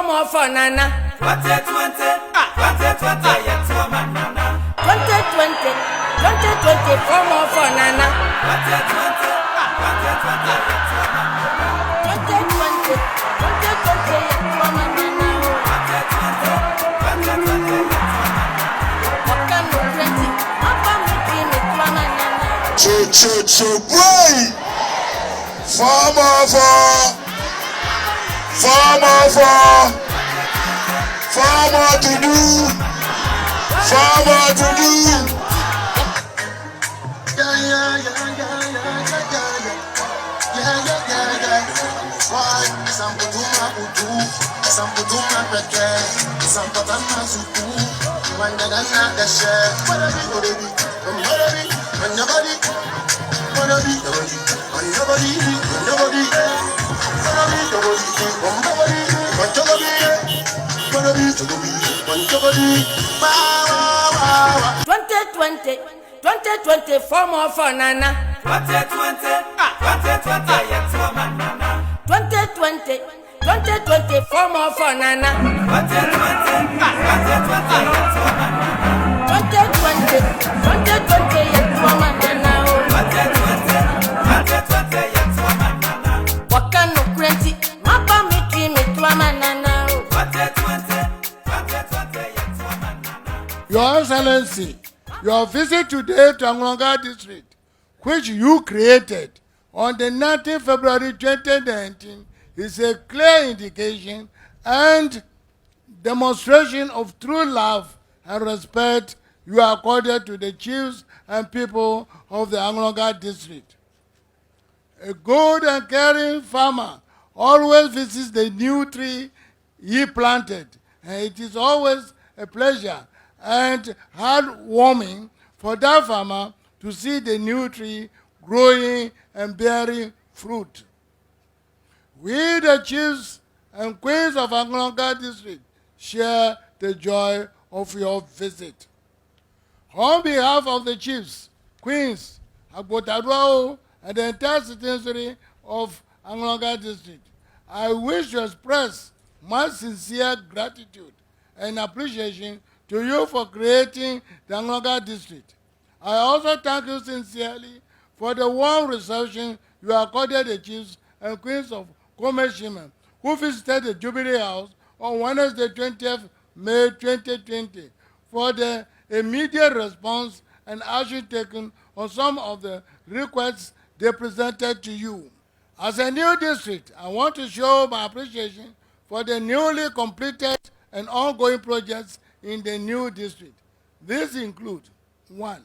more for Nana. 2020, 2020, yes, woman, Nana. 2020, 2020, 4 more for Nana. 2020, 2020, yes, woman, Nana. 2020, 2020, yes, woman, Nana. 2020, 2020, yes, woman, Nana. What can you plenty? Papa, me dream it, woman, Nana. Boy! Farmer to do. Twenty, 4 more for Nana. 2020, 2020, yes, woman, Nana. 2020, 2020, 4 more for Nana. 2020, 2020, yes, woman, Nana. 2020, 2020, yes, woman, Nana. 2020, 2020, yes, woman, Nana. What can you plenty? Papa, me dream it, woman, Nana. 2020, 2020, yes, woman, Nana. Your Excellency, your visit today to Anglonga District, which you created on the 19th February 2019, is a clear indication and demonstration of true love and respect you accorded to the chiefs and people of the Anglonga District. A good and caring farmer always visits the new tree he planted, and it is always a pleasure and heartwarming for that farmer to see the new tree growing and bearing fruit. We, the chiefs and queens of Anglonga District, share the joy of your visit. On behalf of the chiefs, queens, Akufo-Addo, and the entire citizenry of Anglonga District, I wish to express my sincere gratitude and appreciation to you for creating the Anglonga District. I also thank you sincerely for the warm reception you accorded the chiefs and queens of Komeshima, who visited the Jubilee House on Wednesday, 20th May 2020, for the immediate response and action taken on some of the requests they presented to you. As a new district, I want to show my appreciation for the newly completed and ongoing projects in the new district. These include 1.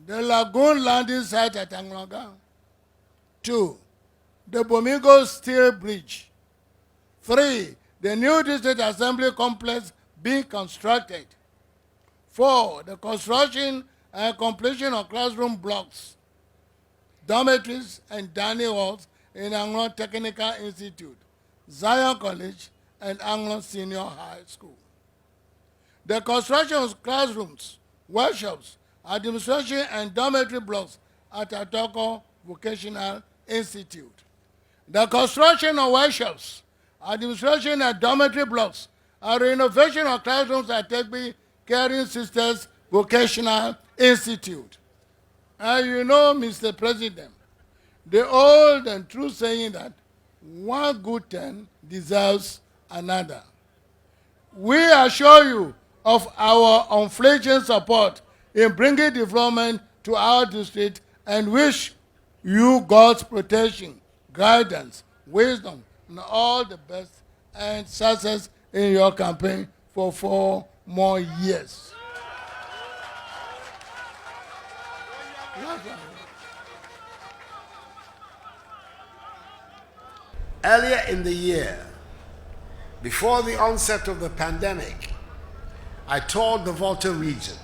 The Lagoon landing site at Anglonga. 2. The Bomigo Steel Bridge. 3. The new district assembly complex being constructed. 4. The construction and completion of classroom blocks, dormitories, and dining halls in Anglon Technical Institute, Zion College, and Anglon Senior High School. The construction of classrooms, workshops, administration, and dormitory blocks at Atoko Vocational Institute. The construction of workshops, administration, and dormitory blocks, and renovation of classrooms at Tegbe Caring Sisters Vocational Institute. And you know, Mr. President, the old and true saying that one good turn deserves another. We assure you of our unflinching support in bringing development to our district and wish you God's protection, guidance, wisdom, and all the best and success in your campaign for 4 more years. Earlier in the year, before the onset of the pandemic, I toured the Volta region,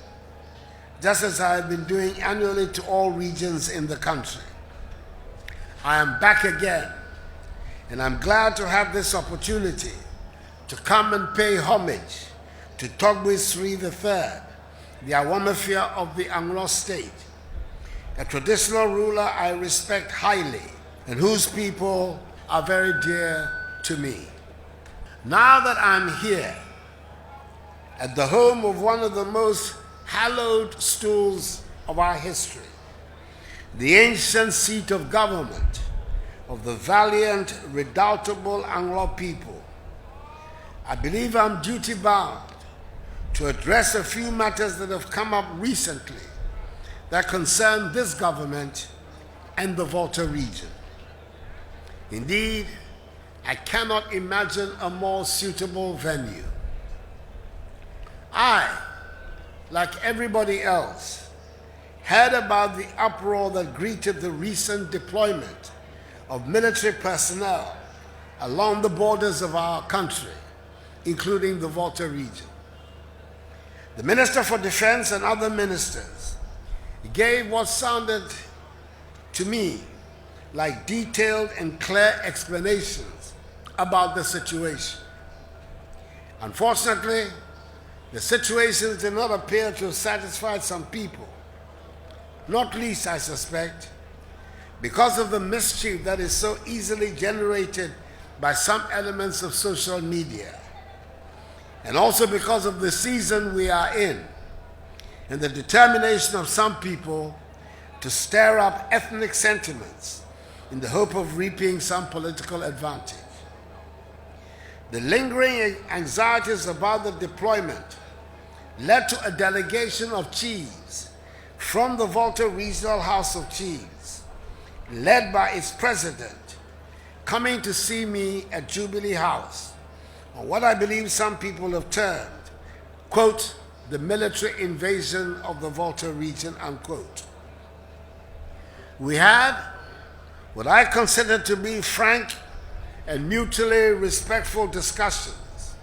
just as I have been doing annually to all regions in the country. I am back again, and I'm glad to have this opportunity to come and pay homage to Togbe Sri III, the Awamafia of the Anglo State, a traditional ruler I respect highly and whose people are very dear to me. Now that I'm here, at the home of one of the most hallowed stools of our history, the ancient seat of government of the valiant, redoubtable Anglo people, I believe I'm duty-bound to address a few matters that have come up recently that concern this government and the Volta region. Indeed, I cannot imagine a more suitable venue. I, like everybody else, heard about the uproar that greeted the recent deployment of military personnel along the borders of our country, including the Volta region. The Minister for Defense and other ministers gave what sounded to me like detailed and clear explanations about the situation. Unfortunately, the situation did not appear to have satisfied some people, not least, I suspect, because of the mischief that is so easily generated by some elements of social media, and also because of the season we are in and the determination of some people to stir up ethnic sentiments in the hope of reaping some political advantage. The lingering anxieties about the deployment led to a delegation of chiefs from the Volta Regional House of Chiefs, led by its president, coming to see me at Jubilee House on what I believe some people have termed, quote, the military invasion of the Volta region, unquote. We had what I consider to be frank and mutually respectful discussions,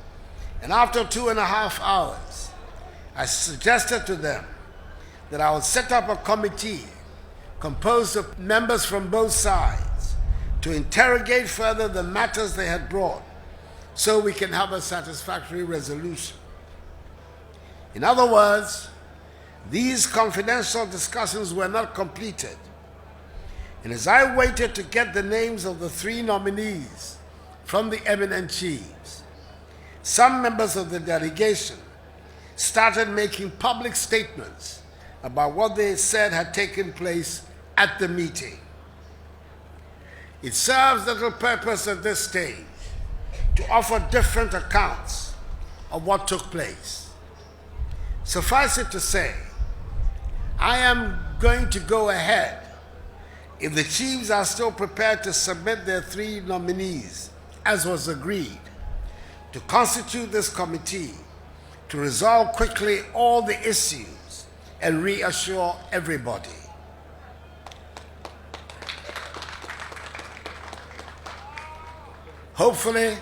and after 2.5 hours, I suggested to them that I would set up a committee composed of members from both sides to interrogate further the matters they had brought so we can have a satisfactory resolution. In other words, these confidential discussions were not completed, and as I waited to get the names of the 3 nominees from the eminent chiefs, some members of the delegation started making public statements about what they said had taken place at the meeting. It serves little purpose at this stage to offer different accounts of what took place. Suffice it to say, I am going to go ahead if the chiefs are still prepared to submit their 3 nominees, as was agreed, to constitute this committee to resolve quickly all the issues and reassure everybody. Hopefully,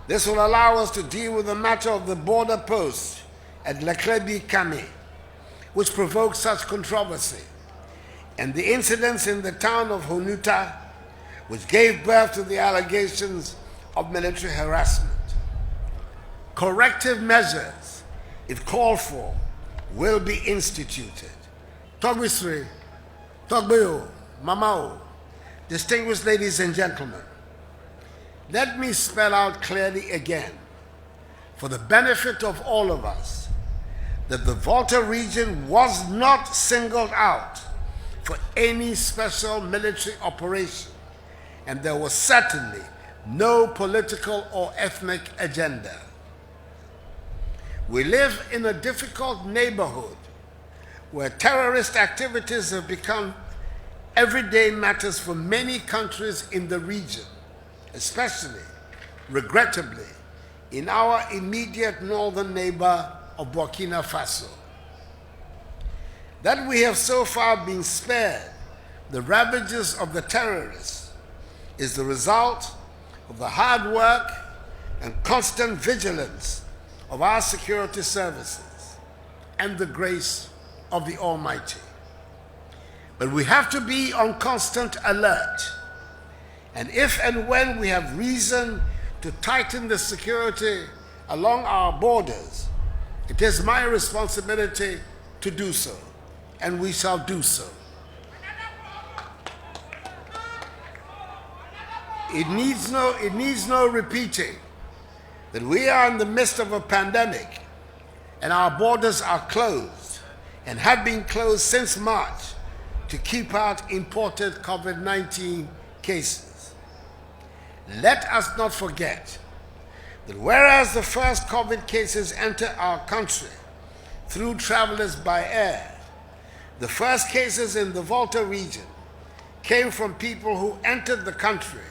this will allow us to deal with the matter of the border post at Leklebi Kame, which provoked such controversy, and the incidents in the town of Honuta, which gave birth to the allegations of military harassment. Corrective measures, if called for, will be instituted. Togwisri, Togbeo, Mamao, distinguished ladies and gentlemen, let me spell out clearly again, for the benefit of all of us, that the Volta region was not singled out for any special military operation, and there was certainly no political or ethnic agenda. We live in a difficult neighborhood where terrorist activities have become everyday matters for many countries in the region, especially, regrettably, in our immediate northern neighbor of Burkina Faso. That we have so far been spared the ravages of the terrorists is the result of the hard work and constant vigilance of our security services and the grace of the Almighty. But we have to be on constant alert, and if and when we have reason to tighten the security along our borders, it is my responsibility to do so, and we shall do so. It needs no repeating that we are in the midst of a pandemic and our borders are closed and have been closed since March to keep out imported COVID-19 cases. Let us not forget that whereas the first COVID cases enter our country through travelers by air, the first cases in the Volta region came from people who entered the country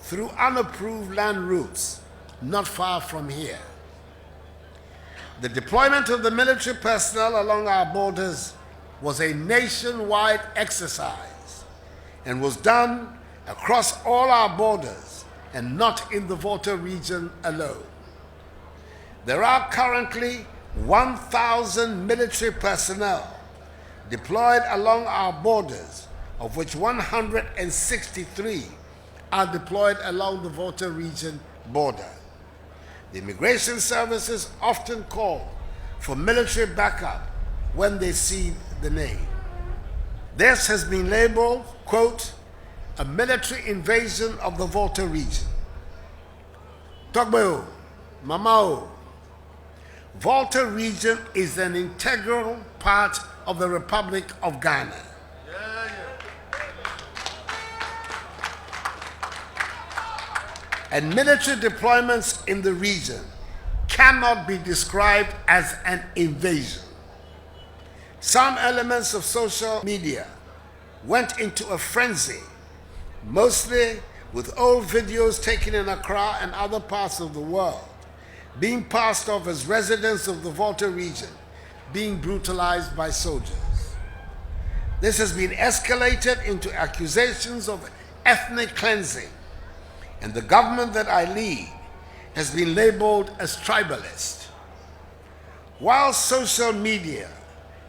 through unapproved land routes not far from here. The deployment of the military personnel along our borders was a nationwide exercise and was done across all our borders and not in the Volta region alone. There are currently 1,000 military personnel deployed along our borders, of which 163 are deployed along the Volta region border. The immigration services often call for military backup when they see the name. This has been labeled, quote, a military invasion of the Volta region. Togbeo, Mamao, Volta region is an integral part of the Republic of Ghana. And military deployments in the region cannot be described as an invasion. Some elements of social media went into a frenzy, mostly with old videos taken in Accra and other parts of the world, being passed off as residents of the Volta region being brutalized by soldiers. This has been escalated into accusations of ethnic cleansing, and the government that I lead has been labeled as tribalist. While social media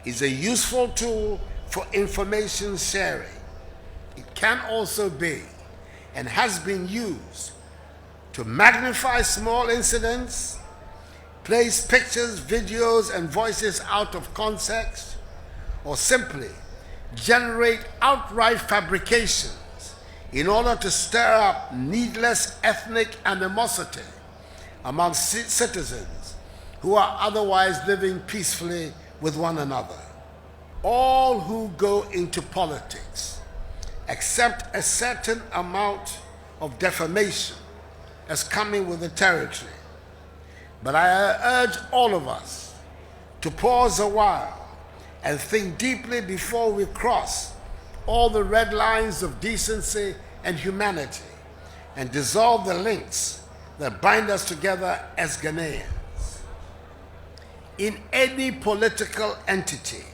is a useful tool for information sharing, it can also be and has been used to magnify small incidents, place pictures, videos, and voices out of context, or simply generate outright fabrications in order to stir up needless ethnic animosity among citizens who are otherwise living peacefully with one another. All who go into politics accept a certain amount of defamation as coming with the territory. But I urge all of us to pause a while and think deeply before we cross all the red lines of decency and humanity and dissolve the links that bind us together as Ghanaians. In any political entity,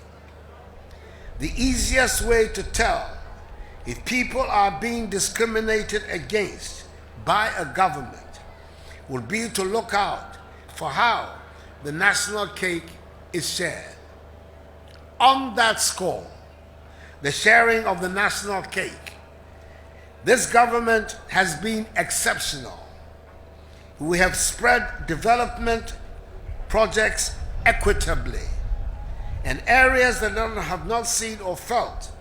the easiest way to tell if people are being discriminated against by a government would be to look out for how the national cake is shared. On that score, the sharing of the national cake, this government has been exceptional. We have spread development projects equitably, and areas that have not seen or felt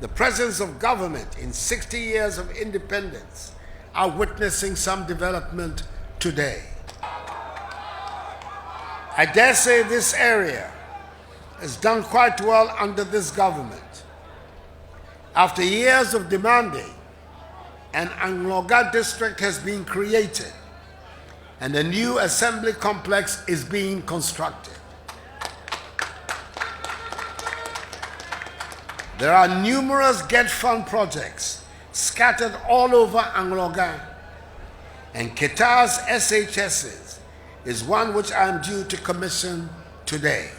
the presence of government in 60 years of independence are witnessing some development today. I dare say this area has done quite well under this government. After years of demanding, an Angloga district has been created and a new assembly complex is being constructed. There are numerous Get Fund projects scattered all over Angloga, and Qatar's SHSs is one which I am due to commission today.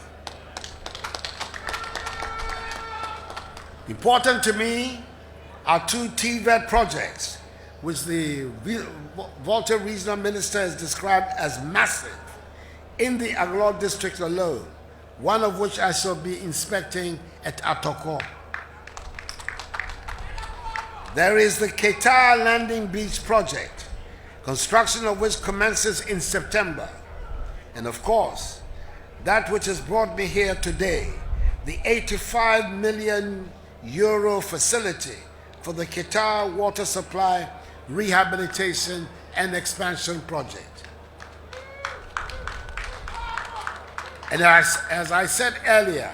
Important to me are two TVET projects, which the Volta Regional Minister has described as massive in the Aglo district alone, one of which I shall be inspecting at Atoko. There is the Qatar Landing Beach project, construction of which commences in September. And of course, that which has brought me here today, the 85 million euro facility for the Qatar water supply rehabilitation and expansion project. And as I said earlier,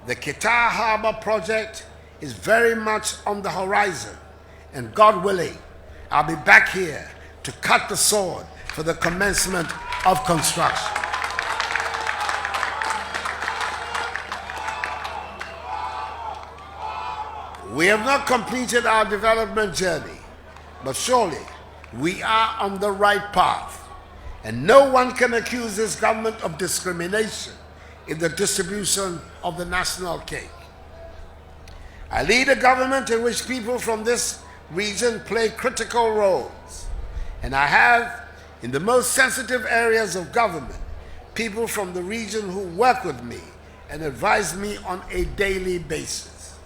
the Qatar Harbor project is very much on the horizon. And God willing, I'll be back here to cut the sword for the commencement of construction. We have not completed our development journey, but surely we are on the right path. And no one can accuse this government of discrimination in the distribution of the national cake. I lead a government in which people from this region play critical roles. And I have, in the most sensitive areas of government, people from the region who work with me and advise me on a daily basis.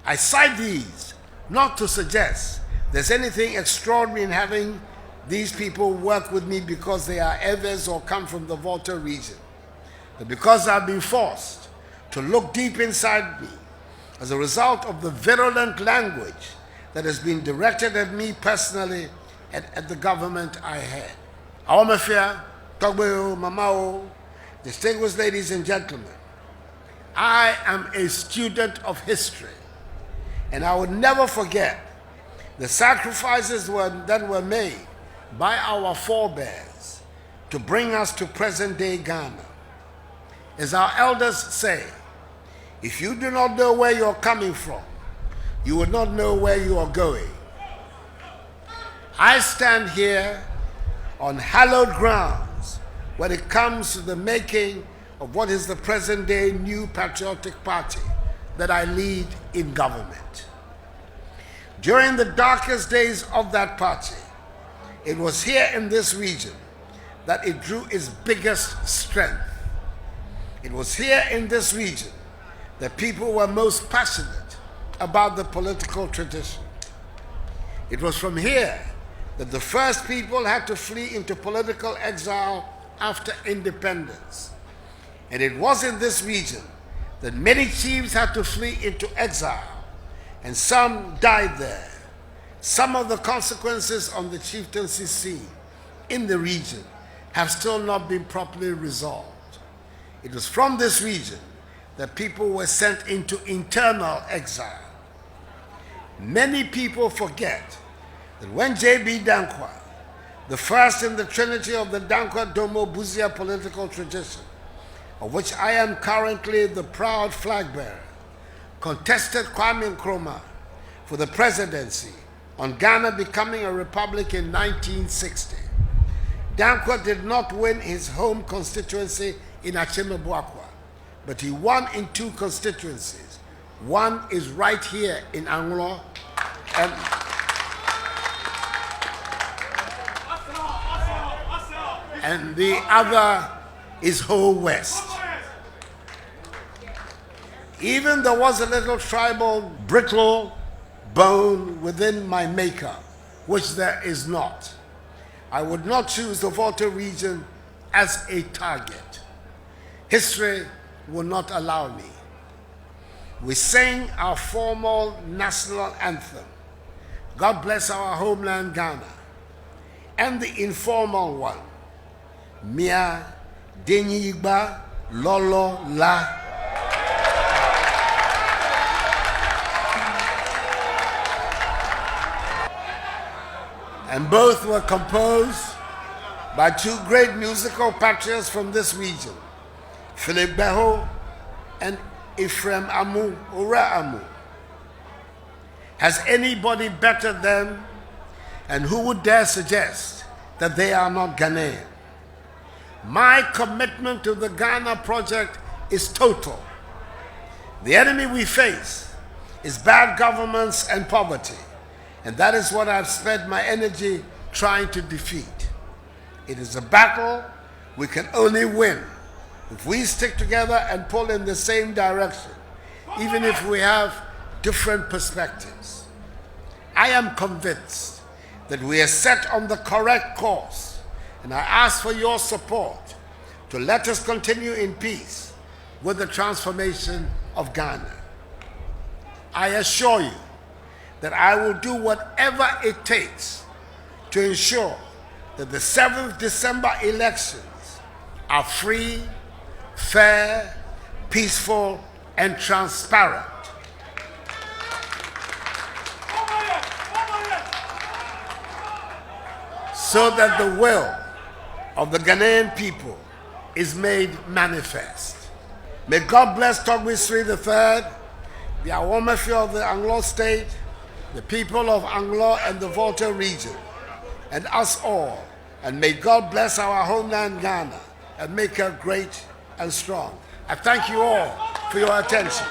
I cite these not to suggest there's anything extraordinary in having these people work with me because they are Evers or come from the Volta region, but because I've been forced to look deep inside me as a result of the virulent language that has been directed at me personally and at the government I had. Awamafia, Togbeo, Mamao, distinguished ladies and gentlemen, I am a student of history, and I would never forget the sacrifices that were made by our forebears to bring us to present-day Ghana. As our elders say, if you do not know where you're coming from, you will not know where you are going. I stand here on hallowed grounds when it comes to the making of what is the present-day New Patriotic Party that I lead in government. During the darkest days of that party, it was here in this region that it drew its biggest strength. It was here in this region that people were most passionate about the political tradition. It was from here that the first people had to flee into political exile after independence. And it was in this region that many chiefs had to flee into exile, and some died there. Some of the consequences on the chieftaincy scene in the region have still not been properly resolved. It was from this region that people were sent into internal exile. Many people forget that when J.B. Dankwa, the first in the trinity of the Dankwa Domo Buzia political tradition, of which I am currently the proud flag bearer, contested Kwame Nkrumah for the presidency on Ghana becoming a republic in 1960. Dankwa did not win his home constituency in Achimeboakwa, but he won in two constituencies. One is right here in Anglo, and the other is Ho West. Even there was a little tribal brittle bone within my makeup, which there is not. I would not choose the Volta region as a target. History will not allow me. We sang our formal national anthem, God Bless Our Homeland Ghana, and the informal one, Mia Denyiba Lolo La. And both were composed by two great musical patriots from this region, Philip Beho and Ephraim Amu, Ura Amu. Has anybody bettered them? And who would dare suggest that they are not Ghanaian? My commitment to the Ghana project is total. The enemy we face is bad governance and poverty, and that is what I've spent my energy trying to defeat. It is a battle we can only win if we stick together and pull in the same direction, even if we have different perspectives. I am convinced that we are set on the correct course, and I ask for your support to let us continue in peace with the transformation of Ghana. I assure you that I will do whatever it takes to ensure that the 7th December elections are free, fair, peaceful, and transparent. So that the will of the Ghanaian people is made manifest. May God bless Togbe Sri III, the Awomafi of the Anglo State, the people of Anglo and the Volta region, and us all. And may God bless our homeland Ghana and make her great and strong. I thank you all for your attention.